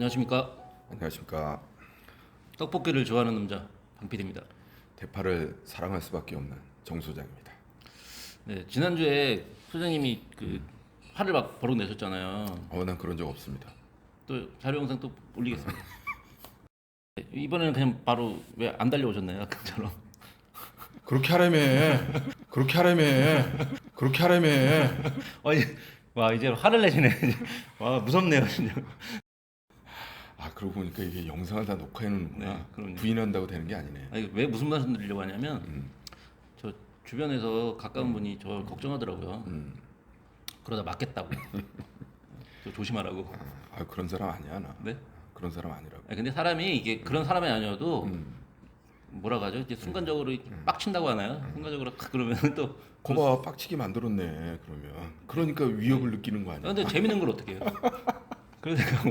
안녕하십니까. 안녕하십니까. 떡볶이를 좋아하는 남자 방PD입니다. 대파를 사랑할 수밖에 없는 정 소장입니다. 네, 지난주에 소장님이 화를 막 버럭 내셨잖아요. 난 그런 적 없습니다. 또 자료 영상 또 올리겠습니다. 네, 이번에는 그냥 바로 왜 안 달려오셨나요? 아까처럼. 그렇게 하라며. 그렇게 하라며. 그렇게 하라며. 와 이제 화를 내시네. 와 무섭네요 진짜. 그러고 보니까 이게 영상을 다 녹화해 놓는구나. 네, 그럼요. 부인한다고 되는 게 아니네. 아니, 왜 무슨 말씀 드리려고 하냐면 저 주변에서 가까운 분이 저 걱정하더라고요. 그러다 맞겠다고. 저 조심하라고. 그런 사람 아니야 나. 네? 그런 사람 아니라고. 아니, 근데 사람이 이게 그런 사람이 아니어도 뭐라고 하죠? 이제 순간적으로 빡친다고 하나요? 순간적으로 탁 그러면 또. 거봐 빡치게 만들었네. 그러면 그러니까 위협을 느끼는 거 아니야. 근데 재밌는 걸 어떻게 해요? 그래서 제가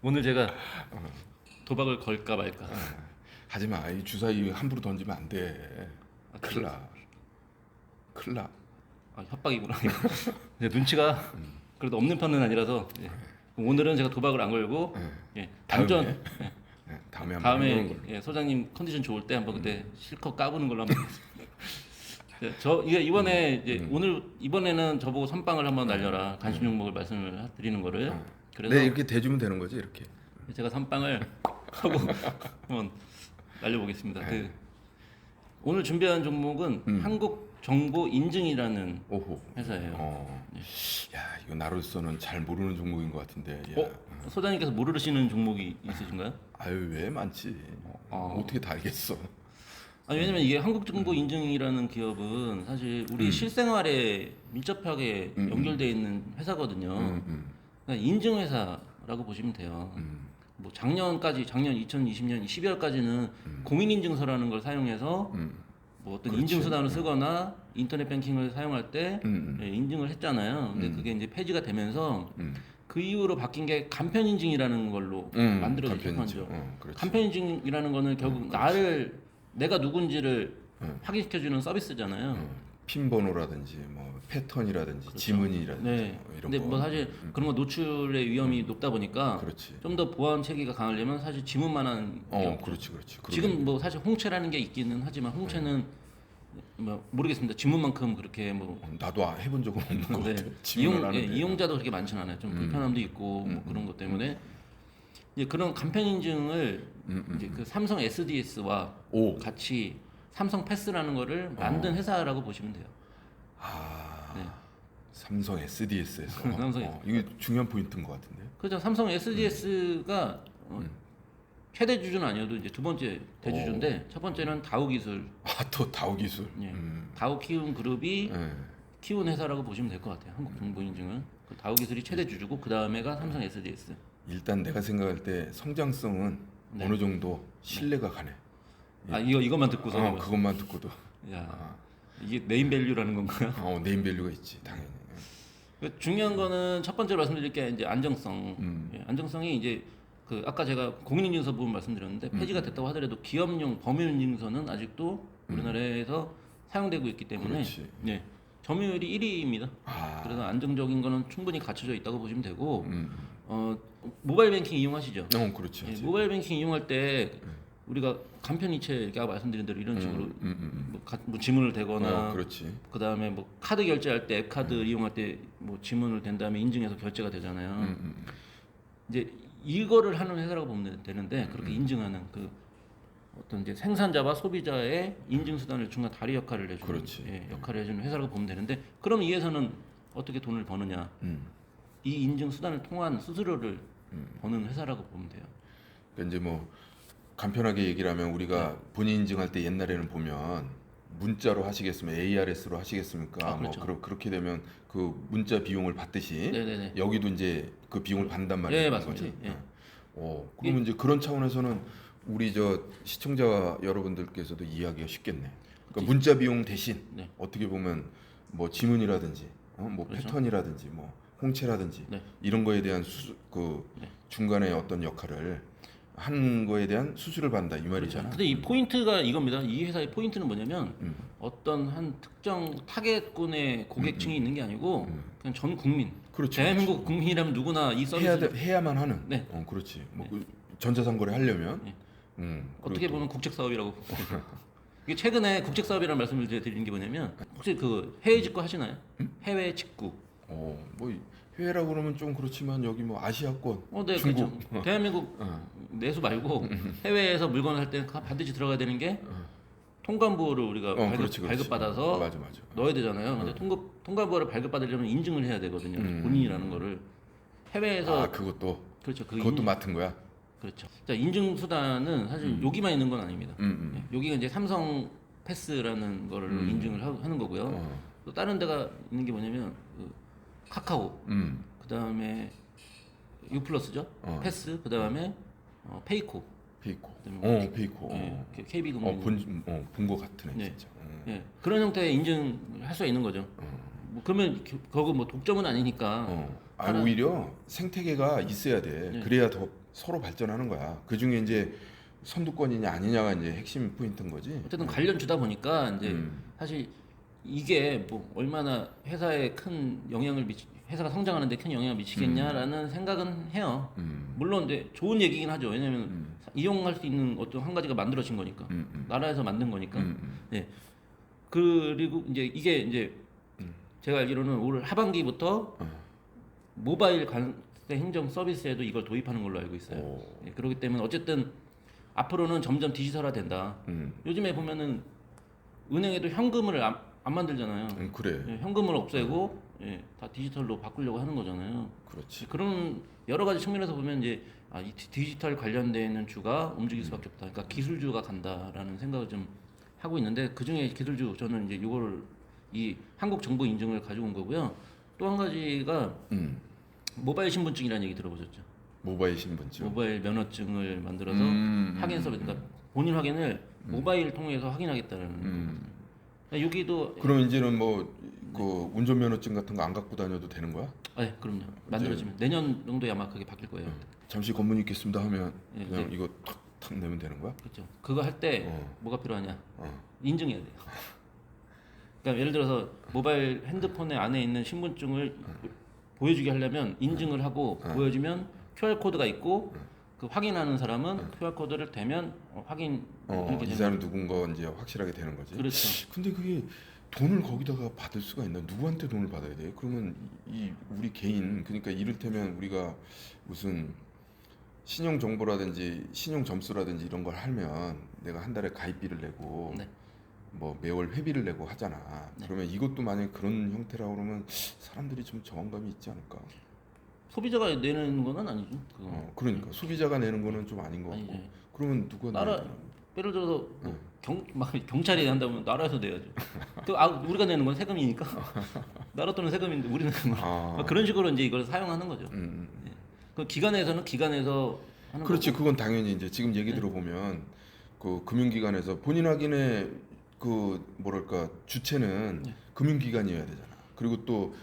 오늘 제가 도박을 걸까 말까. 하지 마. 이 주사위 함부로 던지면 안 돼. 큰일 나. 큰일 나. 협박이구나. 이제 눈치가 그래도 없는 편은 아니라서 오늘은 제가 도박을 안 걸고 단전. 다음에 한번 해보는 걸로. 소장님 컨디션 좋을 때 한번 그때 실컷 까부는 걸로 한번. 저 이번에 오늘 이번에는 저보고 선빵을 한번 날려라 간식 종목을 말씀을 드리는 거를. 그래서 네 이렇게 대주면 되는 거지 이렇게. 제가 선빵을 하고 한번 날려보겠습니다. 오늘 준비한 종목은 한국정보인증이라는 오호. 회사예요. 야 이거 나로서는 잘 모르는 종목인 것 같은데. 야. 소장님께서 모르시는 종목이 있으신가요? 아유 왜 많지. 어떻게 다 알겠어. 아니 왜냐면 이게 한국정보인증이라는 기업은 사실 우리 실생활에 밀접하게 연결되어 있는 회사거든요. 그러니까 인증회사라고 보시면 돼요. 뭐 작년 2020년 12월까지는 공인인증서라는 걸 사용해서 뭐 어떤 그렇지. 인증수단을 쓰거나 인터넷 뱅킹을 사용할 때 인증을 했잖아요. 근데 그게 이제 폐지가 되면서 그 이후로 바뀐 게 간편인증이라는 걸로 만들어진 간편인증. 거죠. 간편인증이라는 거는 결국 내가 누군지를 확인시켜주는 서비스잖아요. 핀 번호라든지 뭐 패턴이라든지 그렇죠. 지문이라든지 네. 뭐 이런 근데 거. 뭐 사실 그런 거 노출의 위험이 높다 보니까 그렇지. 좀 더 보안 체계가 강하려면 사실 지문만한 그렇지. 지금 뭐 사실 홍채라는 게 있기는 하지만 홍채는 뭐 모르겠습니다. 지문만큼 그렇게 뭐 나도 해본 적은 없는 것 네. 같아. 지문을 하는데. 이용자도 그렇게 많지는 않아요. 좀 불편함도 있고 뭐 그런 것 때문에 이제 그런 간편 인증을 이제 그 삼성 SDS와 같이 삼성 패스라는 거를 만든 회사라고 보시면 돼요. 네. 삼성 SDS에서. 삼성 이게 중요한 포인트인 것 같은데. 그렇죠. 삼성 SDS가 최대 주주는 아니어도 이제 두 번째 대주주인데 첫 번째는 다우 기술. 또 다우 기술. 다우 키운 그룹이 키운 회사라고 보시면 될 것 같아요. 한국정보인증은 그 다우 기술이 최대 주주고 그 다음에가 삼성 SDS. 일단 내가 생각할 때 성장성은 어느 정도 신뢰가 가네. 이것만 듣고서 그것만 듣고도. 야 이게 네임밸류라는 건가요? 네임밸류가 있지 당연히. 중요한 거는 첫 번째로 말씀드릴 게 이제 안정성. 안정성이 이제 그 아까 제가 공인인증서 부분 말씀드렸는데 폐지가 됐다고 하더라도 기업용 법인인증서는 아직도 우리나라에서 사용되고 있기 때문에 점유율이 1위입니다. 그래서 안정적인 거는 충분히 갖춰져 있다고 보시면 되고 모바일 뱅킹 이용하시죠? 그렇지. 모바일 뱅킹 이용할 때 우리가 간편이체 이렇게 아까 말씀드린 대로 이런 식으로 뭐 지문을 대거나 그렇지. 그다음에 뭐 카드 결제할 때 앱카드 이용할 때 뭐 지문을 댄 다음에 인증해서 결제가 되잖아요. 이제 이거를 하는 회사라고 보면 되는데 그렇게 인증하는 그 어떤 이제 생산자와 소비자의 인증 수단을 중간 다리 역할을 해주는 역할을 해주는 회사라고 보면 되는데 그럼 이 회사는 어떻게 돈을 버느냐? 이 인증 수단을 통한 수수료를 버는 회사라고 보면 돼요. 그러니까 이제 뭐 간편하게 얘기를 하면 우리가 본인 인증할 때 옛날에는 보면 문자로 하시겠으면 ARS로 하시겠습니까? 그렇죠. 뭐 그렇게 되면 그 문자 비용을 받듯이 네네네. 여기도 이제 그 비용을 받는단 말이에요. 네, 맞습니다. 그러면 이제 그런 차원에서는 우리 저 시청자 여러분들께서도 이해하기가 쉽겠네. 그러니까 문자 비용 대신 어떻게 보면 뭐 지문이라든지 뭐 그렇죠. 패턴이라든지 뭐 홍채라든지 이런 거에 대한 중간에 어떤 역할을 한 거에 대한 수수료를 받는다 이 말이잖아. 근데 이 포인트가 이겁니다. 이 회사의 포인트는 뭐냐면 어떤 한 특정 타겟군의 고객층이 있는 게 아니고 그냥 전 국민. 그렇지. 대한민국 그렇지. 국민이라면 누구나 이 서비스 해야만 하는. 네. 그렇지. 뭐 네. 전자상거래 하려면. 네. 그리고 어떻게 보면 국책 사업이라고. 이게 최근에 국책 사업이라는 말씀을 드리는 게 뭐냐면 혹시 그 해외 직구 하시나요? 해외 직구. 뭐 해외라고 그러면 좀 그렇지만 여기 뭐 아시아권, 네, 중국. 그렇죠. 대한민국 내수 말고 해외에서 물건을 할 때는 반드시 들어가야 되는 게 통관부를 우리가 그렇지. 발급받아서 맞아. 넣어야 되잖아요. 근데 통관부를 발급받으려면 인증을 해야 되거든요. 본인이라는 거를 해외에서 그것도 그렇죠. 그것도 맡은 거야. 그렇죠. 자, 인증 수단은 사실 여기만 있는 건 아닙니다. 네, 여기가 이제 삼성 패스라는 거를 인증을 하는 거고요. 또 다른 데가 있는 게 뭐냐면 그 카카오, 그다음에 유플러스죠. 패스, 그다음에 페이코. 그다음에 페이코. KB금융. 본거 같으네 네. 진짜. 예, 그런 형태의 인증을 할 수가 있는 거죠. 뭐 그러면 거기 뭐 독점은 아니니까. 오히려 생태계가 있어야 돼. 네. 그래야 더 서로 발전하는 거야. 그 중에 이제 선두권이냐 아니냐가 이제 핵심 포인트인 거지. 어쨌든 관련 주다 보니까 이제 사실 이게 뭐 얼마나 회사에 큰 영향을 회사가 성장하는데 큰 영향을 미치겠냐라는 생각은 해요. 물론 근데 좋은 얘기긴 하죠. 왜냐하면 이용할 수 있는 어떤 한 가지가 만들어진 거니까 나라에서 만든 거니까. 네. 그리고 이제 이게 이제 제가 알기로는 올 하반기부터 모바일 관세 행정 서비스에도 이걸 도입하는 걸로 알고 있어요. 예, 그렇기 때문에 어쨌든 앞으로는 점점 디지털화된다. 요즘에 보면은 은행에도 현금을 안 만들잖아요. 그래. 예, 현금을 없애고 다 디지털로 바꾸려고 하는 거잖아요. 그렇지. 그런 여러 가지 측면에서 보면 이제 이 디지털 관련돼 있는 주가 움직일 수밖에 없다. 그러니까 기술주가 간다라는 생각을 좀 하고 있는데 그 중에 기술주 저는 이제 이거를 이 한국 정보 인증을 가지고 온 거고요. 또 한 가지가 모바일 신분증이라는 얘기 들어보셨죠? 모바일 신분증. 모바일 면허증을 만들어서 확인 서비스, 그러니까 본인 확인을 모바일 통해서 확인하겠다는 거거든요. 여기도 그럼 이제는 뭐 그 운전면허증 같은 거 안 갖고 다녀도 되는 거야? 네, 그럼요. 만들어지면 내년 정도에 아마 그게 바뀔 거예요. 잠시 검문 있겠습니다 하면 예, 그냥 이거 탁 내면 되는 거야? 그렇죠. 그거 할 때 뭐가 필요하냐? 인증해야 돼요. 그러니까 예를 들어서 모바일 핸드폰에 안에 있는 신분증을 보여주게 하려면 인증을 하고 보여주면 QR 코드가 있고 그 확인하는 사람은 QR 코드를 대면 확인 이렇게 이 사람 누군가 이제 확실하게 되는 거지. 그렇죠. 근데 그게 돈을 거기다가 받을 수가 있나? 누구한테 돈을 받아야 돼? 그러면 이 우리 개인 그러니까 이를테면 우리가 무슨 신용 정보라든지 신용 점수라든지 이런 걸 하면 내가 한 달에 가입비를 내고 네. 뭐 매월 회비를 내고 하잖아. 네. 그러면 이것도 만약에 그런 형태라고 그러면 사람들이 좀 저항감이 있지 않을까? 소비자가 내는 거는 아니죠. 그거. 그러니까 소비자가 내는 거는 좀 아닌 것 같고. 아니, 예. 그러면 누가 나라 내야 되나? 예를 들어서 막 경찰이 한다면 나라에서 내야죠. 우리가 내는 건 세금이니까 나라 돈은 세금인데 우리는 막 그런 식으로 이제 이걸 사용하는 거죠. 예. 그 기관에서는 기관에서 하는 그렇지. 거고. 그건 당연히 이제 지금 얘기 들어보면 그 금융기관에서 본인 확인의 그 뭐랄까 주체는 금융기관이어야 되잖아. 그리고 또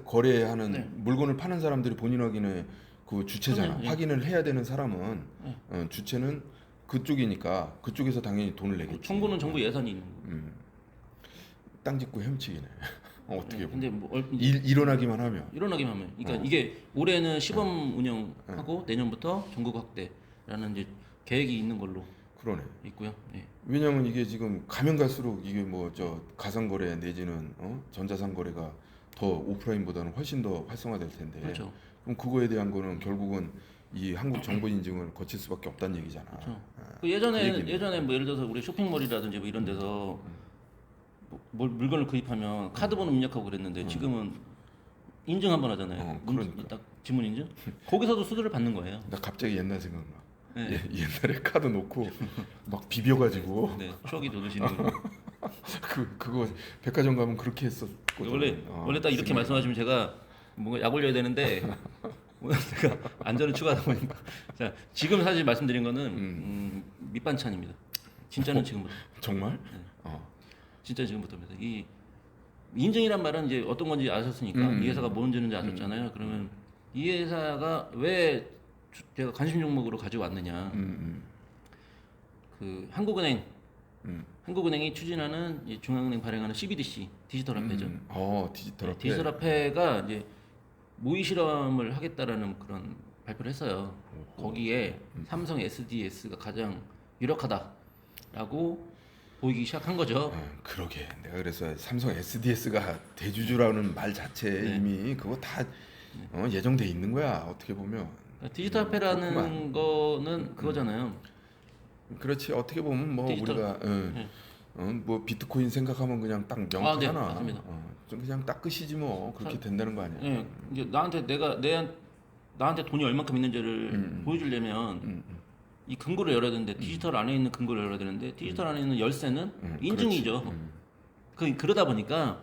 거래하는 네. 물건을 파는 사람들이 본인 확인의 그 주체잖아. 그럼요, 예. 확인을 해야 되는 사람은 주체는 그쪽이니까 그쪽에서 당연히 돈을 내겠지. 정부는 정부 예산이 있는 거고. 땅 짓고 헤엄치기네. 어떻게 보면. 근데 뭐 일어나기만 하면. 일어나기만 하면, 그러니까 이게 올해는 시범 운영하고 내년부터 전국 확대라는 이제 계획이 있는 걸로 그러네. 있고요. 예. 왜냐면 이게 지금 가면 갈수록 이게 뭐 저 가상거래 내지는 전자상거래가 더 오프라인보다는 훨씬 더 활성화될 텐데. 그렇죠. 그럼 그거에 대한 거는 결국은 이 한국 정보 인증을 거칠 수밖에 없다는 얘기잖아. 그렇죠. 그 그 예전에 뭐 예를 들어서 우리 쇼핑몰이라든지 뭐 이런 데서 뭐 물건을 구입하면 카드번호 입력하고 그랬는데 지금은 인증 한번 하잖아요. 그러니까. 딱 지문 인증. 거기서도 수수료를 받는 거예요. 나 갑자기 옛날 생각나. 네. 옛날에 카드 놓고 막 비벼가지고 네, 추억이 돋으시는 거죠. 그거 백화점 가면 그렇게 했었거든. 원래 딱 이렇게 말씀하시면 제가 뭔가 약 올려야 되는데 오늘 제가 안전을 추가하다 보니까 자 지금 사실 말씀드린 거는 밑반찬입니다. 진짜는 지금부터. 정말? 네. 진짜 지금부터입니다. 이 인증이란 말은 이제 어떤 건지 아셨으니까 이 회사가 뭔지는 아셨잖아요. 그러면 이 회사가 왜 제가 관심 종목으로 가지고 왔느냐? 그 한국은행이 추진하는 중앙은행 발행하는 CBDC 디지털 화폐죠. 디지털 화폐. 디지털 화폐가 이제 모의 실험을 하겠다라는 그런 발표를 했어요. 거기에 삼성 SDS가 가장 유력하다라고 보이기 시작한 거죠. 그러게 내가 그래서 삼성 SDS가 대주주라는 말 자체에 네. 이미 그거 다 예정돼 있는 거야 어떻게 보면. 디지털 화폐라는 그렇구만. 거는 그거잖아요. 그렇지 어떻게 보면 뭐 디지털- 우리가 네. 뭐 비트코인 생각하면 그냥 딱 명확하잖아. 네, 맞습니다. 좀 그냥 딱 끝이지 뭐 그렇게 된다는 거 아니야. 예, 이제 나한테 돈이 얼마큼 있는지를 보여주려면 이 금고를 열어야 되는데 디지털 안에 있는 금고를 열어야 되는데 디지털 안에 있는 열쇠는 인증이죠. 그러다 보니까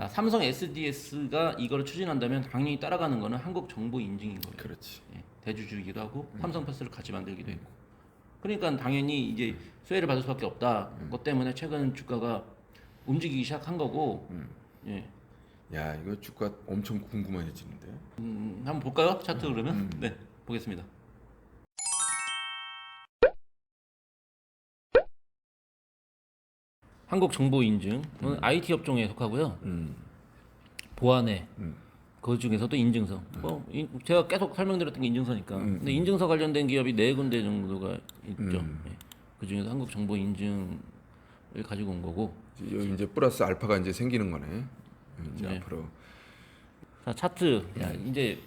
삼성 SDS가 이걸 추진한다면 당연히 따라가는 거는 한국 정보 인증인 거예요. 그렇지. 예, 대주주이기도 하고 삼성패스를 같이 만들기도 했고. 그러니까 당연히 이제 수혜를 받을 수밖에 없다. 그것 때문에 최근 주가가 움직이기 시작한 거고. 예. 야 이거 주가 엄청 궁금해지는데. 한번 볼까요? 차트 그러면? 네, 보겠습니다. 한국 정보 인증은 IT 업종에 속하고요. 보안에 그 중에서도 인증서. 제가 계속 설명드렸던 게 인증서니까. 근데 인증서 관련된 기업이 4군데 정도가 있죠. 예. 그 중에서 한국 정보 인증을 가지고 온 거고. 여기 이제 플러스 알파가 이제 생기는 거네. 이제 네. 앞으로. 자, 차트. 야, 이제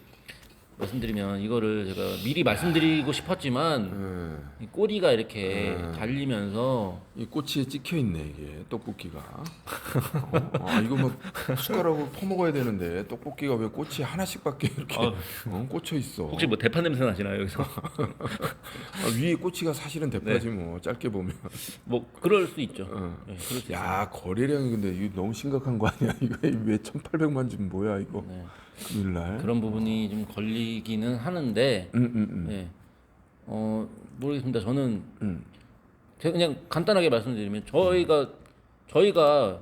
말씀드리면 이거를 제가 미리 말씀드리고 싶었지만 이 꼬리가 이렇게 달리면서 이 꼬치에 찍혀 있네 이게 떡볶이가. 이거 뭐 숟가락으로 퍼먹어야 되는데 떡볶이가 왜 꼬치에 하나씩밖에 이렇게 꽂혀 있어. 혹시 뭐 대파 냄새 나시나요 여기서? 위에 꼬치가 사실은 대파지 뭐 짧게 보면. 뭐 그럴 수 있죠. 네, 그럴 수 있어요. 야 거래량이 근데 이거 너무 심각한 거 아니야? 이거 왜 1,800만 좀 뭐야 이거? 네. 금일 날. 그런 부분이 좀 걸리기는 하는데, 네. 모르겠습니다. 저는 제가 그냥 간단하게 말씀드리면 저희가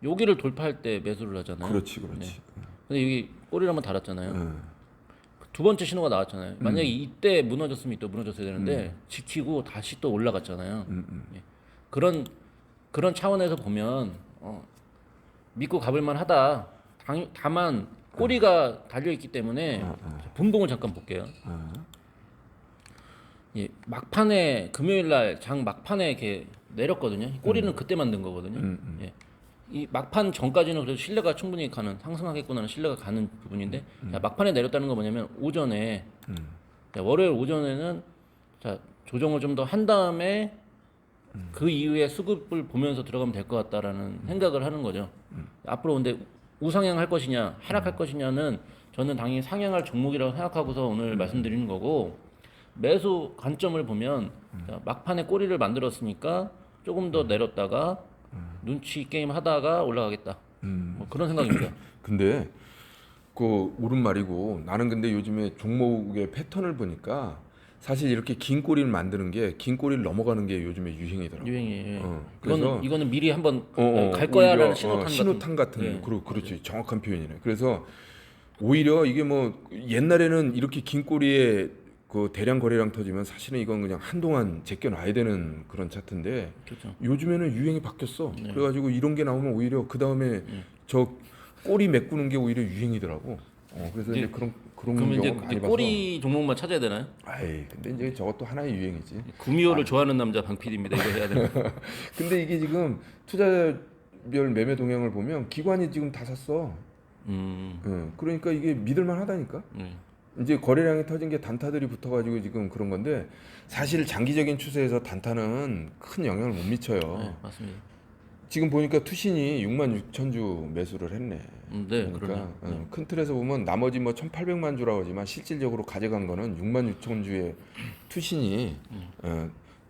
여기를 돌파할 때 매수를 하잖아요. 그렇지. 근데 여기 꼬리를 한번 달았잖아요. 두 번째 신호가 나왔잖아요. 만약에 이때 무너졌으면 또 무너졌어야 되는데 지키고 다시 또 올라갔잖아요. 예. 그런 차원에서 보면 믿고 가볼만 하다. 다만 꼬리가 달려 있기 때문에 분봉을 잠깐 볼게요. 예, 막판에 금요일 날 장 막판에 이렇게 내렸거든요. 꼬리는 그때 만든 거거든요. 예. 이 막판 전까지는 그래도 신뢰가 충분히 가는 상승하겠구나는 신뢰가 가는 부분인데 자, 막판에 내렸다는 건 뭐냐면 오전에 자, 월요일 오전에는 자, 조정을 좀 더 한 다음에 그 이후에 수급을 보면서 들어가면 될 것 같다라는 생각을 하는 거죠. 앞으로 근데 우상향 할 것이냐 하락할 것이냐는 저는 당연히 상향할 종목이라고 생각하고서 오늘 말씀드리는 거고 매수 관점을 보면 자, 막판에 꼬리를 만들었으니까 조금 더 내렸다가 눈치 게임 하다가 올라가겠다. 뭐 그런 생각입니다. 근데 그 옳은 말이고 나는 근데 요즘에 종목의 패턴을 보니까 사실 이렇게 긴 꼬리를 만드는 게 긴 꼬리를 넘어가는 게 요즘에 유행이더라고. 유행이에요. 그래서 이거는 미리 한번 갈 거야라는 신호탄 같은 네. 그렇지 정확한 표현이네. 그래서 오히려 이게 뭐 옛날에는 이렇게 긴 꼬리에 그 대량 거래량 터지면 사실은 이건 그냥 한동안 제껴놔야 되는 그런 차트인데 그렇죠. 요즘에는 유행이 바뀌었어. 그래가지고 이런 게 나오면 오히려 그 다음에 저 꼬리 메꾸는 게 오히려 유행이더라고. 그래서 이제 그런 그러면 이제 경우 많이 봐서. 꼬리 종목만 찾아야 되나요? 아이 근데 이제 저것도 하나의 유행이지. 구미호를 좋아하는 남자 방 PD입니다. 이거 해야 되나? 근데 이게 지금 투자별 매매 동향을 보면 기관이 지금 다 샀어. 그러니까 이게 믿을만 하다니까. 이제 거래량이 터진 게 단타들이 붙어가지고 지금 그런 건데 사실 장기적인 추세에서 단타는 큰 영향을 못 미쳐요. 네, 맞습니다. 지금 보니까 투신이 66,000주 매수를 했네. 네, 그러니까 그러네요. 큰 틀에서 보면 나머지 뭐 1,800만 주라고 하지만 실질적으로 가져간 거는 66,000주의 투신이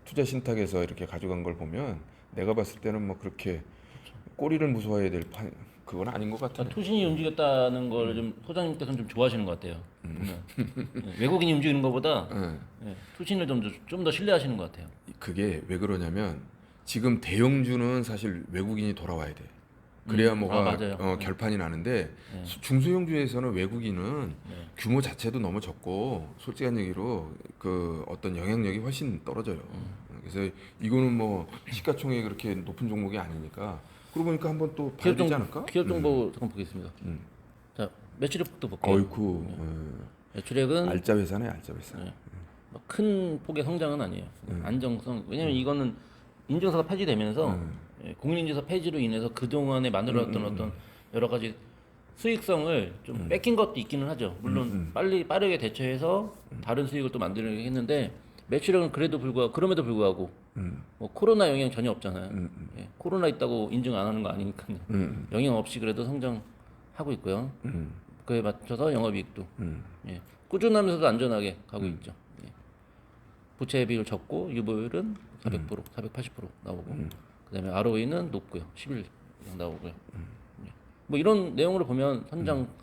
투자 신탁에서 이렇게 가져간 걸 보면 내가 봤을 때는 뭐 그렇게 꼬리를 무서워해야 될 그건 아닌 것 같아. 투신이 움직였다는 걸 좀 소장님께서는 좀 좋아하시는 것 같아요. 보면. 네, 외국인이 움직이는 것보다 투신을 좀 더 신뢰하시는 것 같아요. 그게 왜 그러냐면 지금 대형주는 사실 외국인이 돌아와야 돼. 그래야 뭐가 맞아요. 결판이 나는데 중소형주에서는 외국인은 규모 자체도 너무 적고 솔직한 얘기로 그 어떤 영향력이 훨씬 떨어져요. 그래서 이거는 뭐 시가총액이 그렇게 높은 종목이 아니니까. 그러고 보니까 한번 또 봐야 되지 않을까? 기업 정보 잠깐 보겠습니다. 자, 매출액부터 볼게요. 어이쿠. 매출액은 알짜 회사네, 알짜 회사. 뭐큰 폭의 성장은 아니에요. 안정성. 왜냐면 이거는 인증서가 폐지되면서 공인인증서 폐지로 인해서 그 동안에 만들어왔던 어떤 여러 가지 수익성을 좀 뺏긴 것도 있기는 하죠. 물론 빠르게 대처해서 다른 수익을 또 만들려고 했는데 매출액은 그럼에도 불구하고 뭐 코로나 영향 전혀 없잖아요. 예, 코로나 있다고 인증 안 하는 거 아니니까요. 영향 없이 그래도 성장하고 있고요. 그에 맞춰서 영업이익도 예, 꾸준하면서도 안전하게 가고 있죠. 예. 부채 비율 적고 유보율은 400%, 480% 나오고 그다음에 ROE는 높고요. 11 나오고요. 예. 뭐 이런 내용으로 보면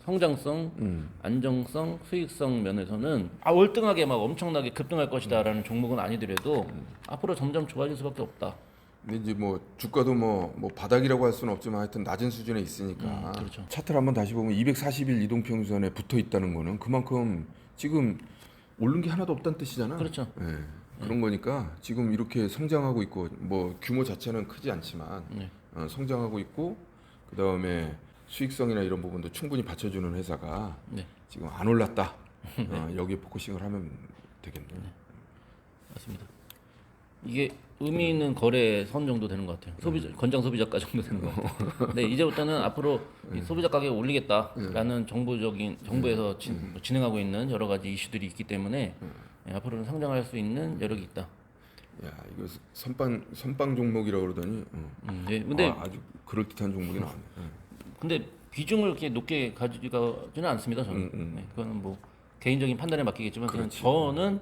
성장성, 안정성, 수익성 면에서는 월등하게 막 엄청나게 급등할 것이다라는 종목은 아니더라도 앞으로 점점 좋아질 수밖에 없다. 근데 이제 뭐 주가도 뭐 바닥이라고 할 수는 없지만 하여튼 낮은 수준에 있으니까 그렇죠. 차트를 한번 다시 보면 240일 이동평균선에 붙어 있다는 거는 그만큼 지금 오른 게 하나도 없다는 뜻이잖아. 그렇죠. 예. 그런 거니까 지금 이렇게 성장하고 있고 뭐 규모 자체는 크지 않지만 성장하고 있고 그 다음에 수익성이나 이런 부분도 충분히 받쳐주는 회사가 네. 지금 안 올랐다. 여기에 포커싱을 하면 되겠네. 맞습니다. 이게 의미 있는 거래 선 정도 되는 것 같아요. 건장 소비자가 정도 되는 것 같아요. 근데 이제부터는 앞으로 이 소비자 가격을 올리겠다라는 정부에서 진행하고 있는 여러 가지 이슈들이 있기 때문에 예, 앞으로는 성장할 수 있는 여력이 있다. 야 이거 선빵 종목이라고 그러더니 예, 근데 아주 그럴듯한 종목이 나왔네. 근데 비중을 이렇게 높게 가지지는 않습니다. 저는 네, 그거는 뭐 개인적인 판단에 맡기겠지만 그냥 저는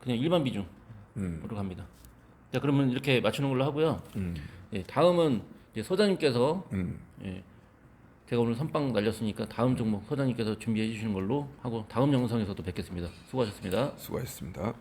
그냥 일반 비중으로 갑니다. 자 그러면 이렇게 맞추는 걸로 하고요. 예, 다음은 이제 소장님께서 예, 제가 오늘 선빵 날렸으니까 다음 종목 소장님께서 준비해 주시는 걸로 하고 다음 영상에서도 뵙겠습니다. 수고하셨습니다. 수고하셨습니다.